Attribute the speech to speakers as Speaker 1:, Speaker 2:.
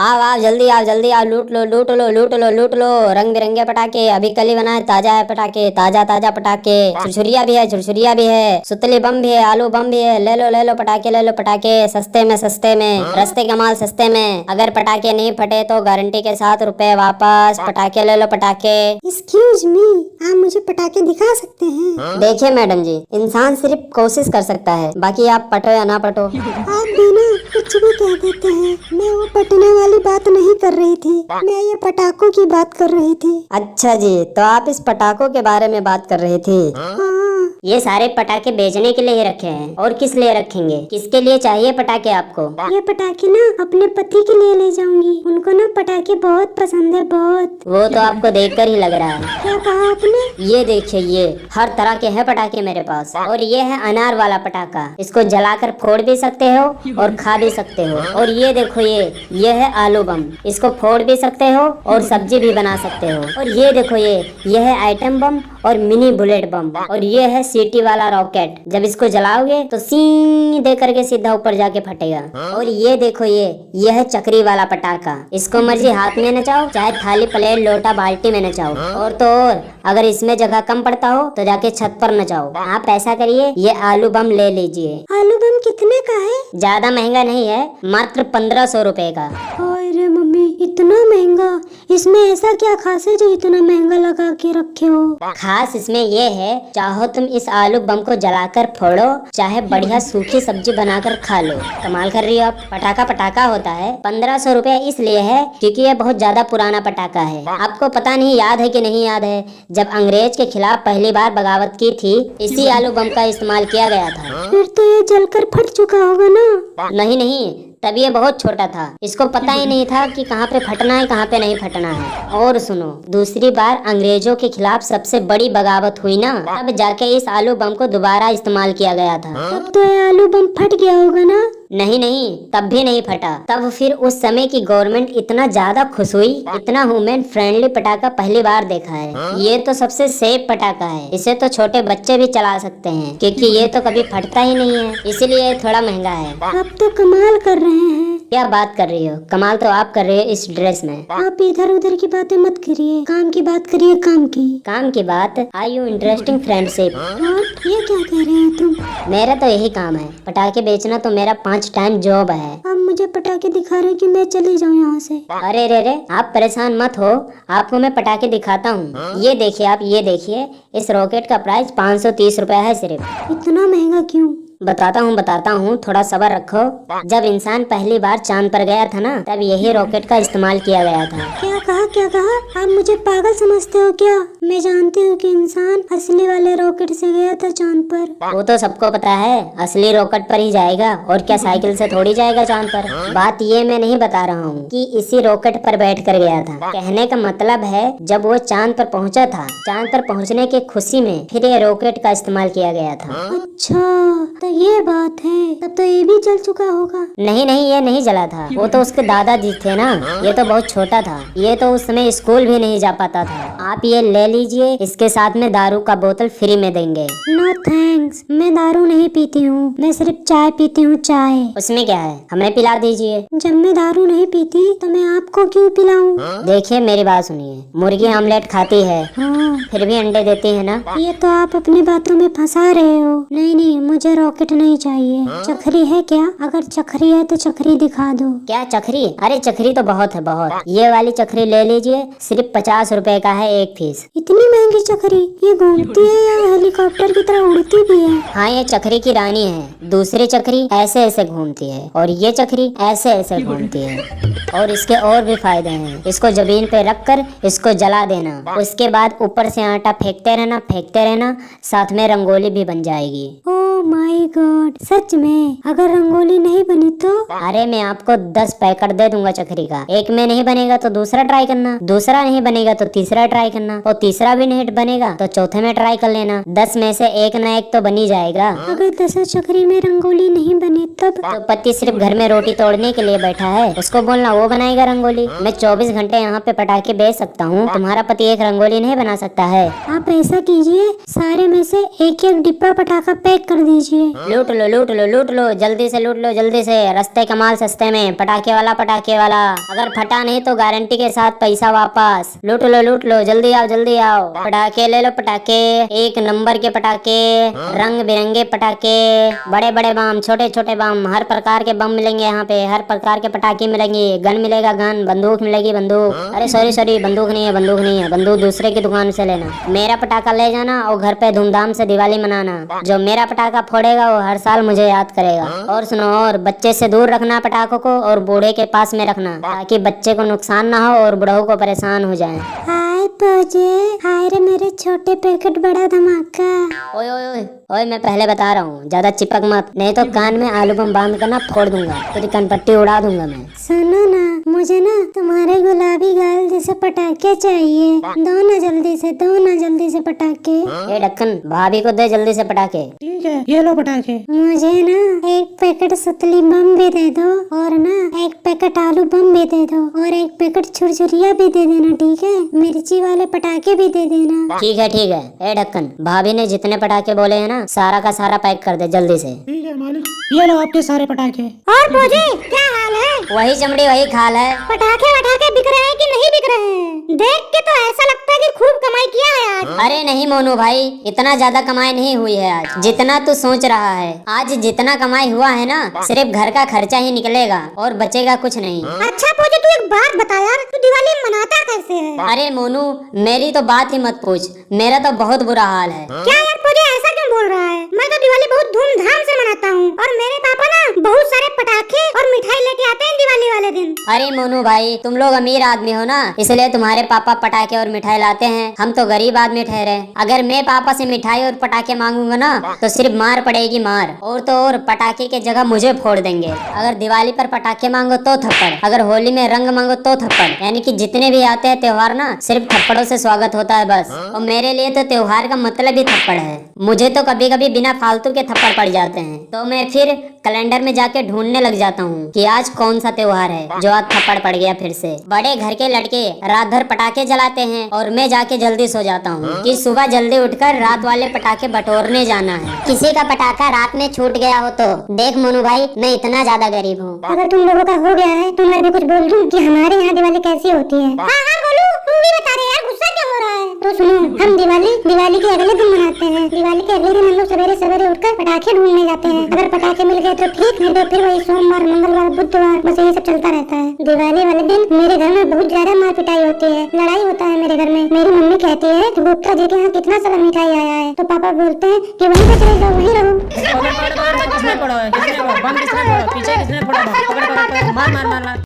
Speaker 1: आओ जल्दी आओ, लूट लो लूट लो लूट लो लूट लो। रंग बिरंगे पटाखे अभी कल ही बनाए, ताजा है पटाखे, ताजा ताजा पटाखे। छुरछुरिया भी है, छुरछुरिया भी है, सुतली बम भी है, आलू बम भी है। ले लो पटाखे, ले लो पटाखे, सस्ते में रस्ते का माल सस्ते में। अगर पटाखे नहीं फटे तो गारंटी के साथ रुपए वापस। पटाखे ले लो पटाखे।
Speaker 2: एक्सक्यूज मी, आप मुझे पटाखे दिखा सकते हैं?
Speaker 1: देखिए मैडम जी, इंसान सिर्फ कोशिश कर सकता है, बाकी आप पटो या ना पटो।
Speaker 2: आप भी ना कुछ भी कह देते हैं। मैं वो पटने वाली बात नहीं कर रही थी, मैं ये पटाखों की बात कर रही थी।
Speaker 1: अच्छा जी, तो आप इस पटाखों के बारे में बात कर रही थी।
Speaker 2: हाँ,
Speaker 1: ये सारे पटाखे बेचने के लिए ही रखे हैं, और किस लिए रखेंगे? किसके लिए चाहिए पटाखे आपको?
Speaker 2: ये पटाखे ना अपने पति के लिए ले जाऊंगी, उनको ना पटाखे बहुत पसंद है, बहुत।
Speaker 1: वो तो आपको देखकर ही लग रहा है।
Speaker 2: क्या कहा आपने?
Speaker 1: ये देखिए, ये हर तरह के हैं पटाखे मेरे पास। और ये है अनार वाला पटाखा, इसको जलाकर फोड़ भी सकते हो और खा भी सकते हो। और ये देखो, ये है आलू बम, इसको फोड़ भी सकते हो और सब्जी भी बना सकते हो। और ये देखो, ये है आइटम बम और मिनी बुलेट बम। और ये है सीटी वाला रॉकेट, जब इसको जलाओगे तो सीधे करके सीधा ऊपर जाके फटेगा। और ये देखो, ये है चक्री वाला पटाखा, इसको मर्जी हाथ में नचाओ, चाहे थाली प्लेट लोटा बाल्टी में नचाओ। और तो और अगर इसमें जगह कम पड़ता हो तो जाके छत पर नचाओ। आप ऐसा करिए, ये आलू बम ले लीजिए।
Speaker 2: आलू बम कितने का है?
Speaker 1: ज्यादा महंगा नहीं है, मात्र 1500 रुपए का।
Speaker 2: अरे मम्मी, इतना महंगा? इसमें ऐसा क्या खास है जो इतना महंगा लगा के रखे हो?
Speaker 1: खास इसमें ये है, चाहो तुम इस आलू बम को जलाकर फोड़ो, चाहे बढ़िया सूखी सब्जी बनाकर खा लो। कमाल कर रही हो आप। पटाखा होता है। 1500 रुपए इसलिए है क्योंकि ये बहुत ज्यादा पुराना पटाखा है। आपको पता नहीं याद है कि नहीं याद है, जब अंग्रेज के खिलाफ पहली बार बगावत की थी, इसी आलू बम का इस्तेमाल किया गया था।
Speaker 2: फिर तो ये जलकर फट चुका होगा ना?
Speaker 1: नहीं, तब ये बहुत छोटा था, इसको पता ही नहीं था कि कहाँ पे फटना है कहाँ पे नहीं फटना है। और सुनो, दूसरी बार अंग्रेजों के खिलाफ सबसे बड़ी बगावत हुई ना, तब जाके इस आलू बम को दोबारा इस्तेमाल किया गया था।
Speaker 2: तब तो ये आलू बम फट गया होगा ना?
Speaker 1: नहीं, तब भी नहीं फटा। तब फिर उस समय की गवर्नमेंट इतना ज्यादा खुश हुई, इतना वुमेन फ्रेंडली पटाखा पहली बार देखा है। ये तो सबसे सेफ पटाखा है, इसे तो छोटे बच्चे भी चला सकते हैं, क्योंकि ये तो कभी फटता ही नहीं है, इसीलिए थोड़ा महंगा है।
Speaker 2: आप तो कमाल कर रहे हैं।
Speaker 1: क्या बात कर रही हो? कमाल तो आप कर रहे हो इस ड्रेस में।
Speaker 2: आप इधर उधर की बातें मत करिए, काम की बात करिए, काम की
Speaker 1: बात। Are you interesting friendship?
Speaker 2: और ये क्या कह रहे हो तुम?
Speaker 1: मेरा तो यही काम है, पटाखे बेचना तो मेरा 5 टाइम जॉब है।
Speaker 2: आप मुझे पटाखे दिखा रहे कि मैं चली जाऊँ यहाँ से?
Speaker 1: अरे रे, आप परेशान मत हो, आपको मैं पटाखे दिखाता हूँ। ये देखिए आप, ये देखिए, इस रॉकेट का प्राइस 530 रुपए है सिर्फ।
Speaker 2: इतना महंगा क्यों?
Speaker 1: बताता हूँ, थोड़ा सब्र रखो। जब इंसान पहली बार चांद पर गया था ना, तब यही रॉकेट का इस्तेमाल किया गया था।
Speaker 2: क्या कहा? आप मुझे पागल समझते हो क्या? मैं जानती हूँ कि इंसान असली वाले रॉकेट से गया था चांद पर।
Speaker 1: वो तो सबको पता है, असली रॉकेट पर ही जाएगा, और क्या साइकिल से थोड़ी जाएगा चांद पर। बात ये मैं नहीं बता रहा हूँ कि इसी रॉकेट पर बैठ कर गया था। कहने का मतलब है, जब वो चांद पर पहुँचा था, चांद पर पहुँचने की खुशी में फिर ये रॉकेट का इस्तेमाल किया गया था।
Speaker 2: अच्छा, तो ये बात है। तब तो ये भी जल चुका होगा।
Speaker 1: नहीं, ये नहीं जला था, वो तो उसके दादाजी थे ना, ये तो बहुत छोटा था, ये तो उस समय स्कूल भी नहीं जा पाता था। आप ये ले लीजिए, इसके साथ में दारू का बोतल फ्री में देंगे।
Speaker 2: नो थैंक्स, मैं दारू नहीं पीती हूँ, मैं सिर्फ चाय पीती हूँ, चाय।
Speaker 1: उसमें क्या है, हमें पिला दीजिए।
Speaker 2: जब मैं दारू नहीं पीती तो मैं आपको क्यों पिलाऊं?
Speaker 1: देखिए मेरी बात सुनिए, मुर्गी ऑमलेट खाती है,
Speaker 2: हाँ,
Speaker 1: फिर भी अंडे देती है ना।
Speaker 2: ये तो आप अपनी बातों में फंसा रहे हो। नहीं, मुझे रॉकेट नहीं चाहिए। चक्री है क्या? अगर चक्री है तो चक्री दिखा दो।
Speaker 1: क्या चक्री? अरे चक्री तो बहुत है, बहुत। ये वाली चक्री ले लीजिए, सिर्फ 50 रुपए का है एक पीस।
Speaker 2: इतनी महंगी चक्री? ये घूमती है या हेलीकॉप्टर की तरह उड़ती भी है?
Speaker 1: हाँ, ये चक्री की रानी है। दूसरी चक्री ऐसे घूमती है, और ये चक्री ऐसे घूमती है। और इसके और भी फायदे हैं। इसको जमीन पे रख कर इसको जला देना, उसके बाद ऊपर से आटा फेंकते रहना, साथ में रंगोली भी बन जाएगी।
Speaker 2: ओह माय गॉड, सच में? अगर रंगोली नहीं बनी तो?
Speaker 1: अरे मैं आपको 10 पैकेट दे दूंगा चक्री का। एक में नहीं बनेगा तो दूसरा ट्राई करना, दूसरा नहीं बनेगा तो तीसरा ट्राई करना, और तीसरा भी नहीं बनेगा तो चौथे में ट्राई कर लेना। 10 में से एक न एक तो बन ही जाएगा।
Speaker 2: अगर 10 चक्री में रंगोली नहीं बनी तब?
Speaker 1: तो पति सिर्फ घर में रोटी तोड़ने के लिए बैठा है, उसको बोलना वो बनाएगा रंगोली। मैं 24 घंटे यहाँ पे पटाखे बेच सकता हूँ, तुम्हारा पति एक रंगोली नहीं बना सकता है।
Speaker 2: आप ऐसा कीजिए, सारे में से एक डिब्बा पटाखा पैक कर दीजिए।
Speaker 1: लूट लो लूट लो लूट लो, जल्दी से लूट लो, जल्दी से। रास्ते का माल सस्ते में, पटाखे वाला पटाखे वाला, अगर फटा नहीं तो गारंटी के साथ पैसा वापस। लूट लो जल्दी आओ जल्दी आओ। पटाखे ले लो पटाखे, एक नंबर के पटाखे, रंग बिरंगे पटाखे, बड़े बड़े बम, छोटे छोटे बम, हर प्रकार के बम मिलेंगे यहाँ पे, हर प्रकार के पटाखे मिलेंगे, गन मिलेगा गन, बंदूक मिलेगी बंदूक। अरे सॉरी बंदूक नहीं है, बंदूक दूसरे की दुकान से लेना। मेरा पटाखा ले जाना और घर पे धूमधाम से दिवाली मनाना। जो मेरा पटाखा फोड़ेगा वो हर साल मुझे याद करेगा। और सुनो, और बच्चे से दूर रखना पटाखों को, और बूढ़े के पास में रखना, ताकि बच्चे को नुकसान ना हो और बूढ़ों को परेशान हो जाए।
Speaker 2: हाय पूजे, हाय रे मेरे छोटे पैकेट बड़ा धमाका।
Speaker 1: ओए ओए ओए ओए, मैं पहले बता रहा हूँ, ज्यादा चिपक मत, नहीं तो कान में आलू बम बांध कर ना फोड़ दूंगा, तेरी कनपट्टी उड़ा दूंगा मैं।
Speaker 2: सुनो ना, मुझे ना तुम्हारे गुलाबी गाल जैसे पटाखे चाहिए, दो ना जल्दी से पटाखे।
Speaker 1: ये ढक्कन, भाभी को दे जल्दी से पटाखे।
Speaker 3: ठीक है, ये लो पटाखे।
Speaker 2: मुझे ना एक पैकेट सुतली बम भी दे दो, और ना एक पैकेट आलू बम भी दे दो, और एक पैकेट छुरछुरिया भी दे देना, ठीक है? मिर्ची वाले पटाखे भी दे देना।
Speaker 1: ठीक है। ए ढक्कन, भाभी ने जितने पटाखे बोले हैं ना, सारा का सारा पैक कर दे जल्दी से।
Speaker 3: ठीक है मालिक, ये लो आपके सारे पटाखे।
Speaker 2: और पूजे, क्या हाल है?
Speaker 1: वही चमड़ी वही खाल है।
Speaker 2: पटाखे वटाखे बिक रहे हैं कि नहीं बिक रहे हैं? देख के तो ऐसा लगता है कि खूब कमाई किया है आज।
Speaker 1: अरे नहीं मोनू भाई, इतना ज्यादा कमाई नहीं हुई है आज, जितना तू सोच रहा है। आज जितना कमाई हुआ है ना, सिर्फ घर का खर्चा ही निकलेगा और बचेगा कुछ नहीं।
Speaker 2: अच्छा पूजे, तू एक बात बता यार, तू दिवाली मनाता कैसे है?
Speaker 1: अरे मोनू, मेरी तो बात ही मत पूछ, मेरा तो बहुत बुरा हाल है।
Speaker 2: क्या यार पूजे, ऐसा क्यों बोल रहा है? मैं तो दिवाली बहुत धूमधाम से मनाता हूँ, और मेरे पापा ना बहुत सारे पटाखे और मिठाई लेके आते हैं दिवाली वाले दिन।
Speaker 1: अरे मोनू भाई, तुम लोग अमीर आदमी हो ना, इसलिए तुम्हारे पापा पटाखे और मिठाई लाते हैं। हम तो गरीब आदमी ठहरे। अगर मैं पापा से मिठाई और पटाखे मांगूंगा ना, तो सिर्फ मार पड़ेगी मार, और तो और पटाखे की जगह मुझे फोड़ देंगे। अगर दिवाली पर पटाखे मांगो तो थप्पड़, अगर होली में रंग मांगो तो थप्पड़। यानी कि जितने भी आते हैं त्योहार ना, सिर्फ थप्पड़ों से स्वागत होता है बस। और मेरे लिए तो त्योहार का मतलब ही थप्पड़ है। मुझे तो कभी कभी बिना फालतू के थप्पड़ पड़ जाते हैं, तो मैं फिर कैलेंडर में जाके ढूंढने लग जाता हूँ कि आज कौन सा त्योहार है जो आज थप्पड़ पड़ गया फिर से। बड़े घर के लड़के रात भर पटाखे जलाते हैं, और मैं जाके जल्दी सो जाता हूँ कि सुबह जल्दी उठकर रात वाले पटाखे बटोरने जाना है। किसी का पटाखा रात में छूट गया हो तो देख मोनू भाई, मैं इतना ज्यादा गरीब हूँ।
Speaker 2: अगर तुम लोगों का हो गया है तो मैं भी कुछ बोल दूं कि हमारे यहाँ दिवाली कैसी होती है। हाँ बोलू, तुम भी बता रहे यार, गुस्सा क्यों हो रहा है? तो सुनो, हम दिवाली के अगले दिन मनाते हैं। दिवाली के अगले दिन हम लोग सवेरे सवेरे उठकर पटाखे ढूंढने जाते हैं। अगर पटाखे मिल गए तो ठीक, नहीं तो फिर वही सोमवार मंगलवार बुधवार बस यही सब चलता रहता है। दिवाली वाले दिन मेरे घर में बहुत ज्यादा मार पिटाई होती है, लड़ाई होता है मेरे घर में। मेरी मम्मी कहती है कि गुप्ता जी के यहाँ कितना सारा मिठाई आया है, तो पापा बोलते हैं कि वहीं पे चले जाओ, वहीं रहो।
Speaker 3: किसने फोड़ा? बम किसने फोड़ा? पीछे किसने फोड़ा? पकड़ मार।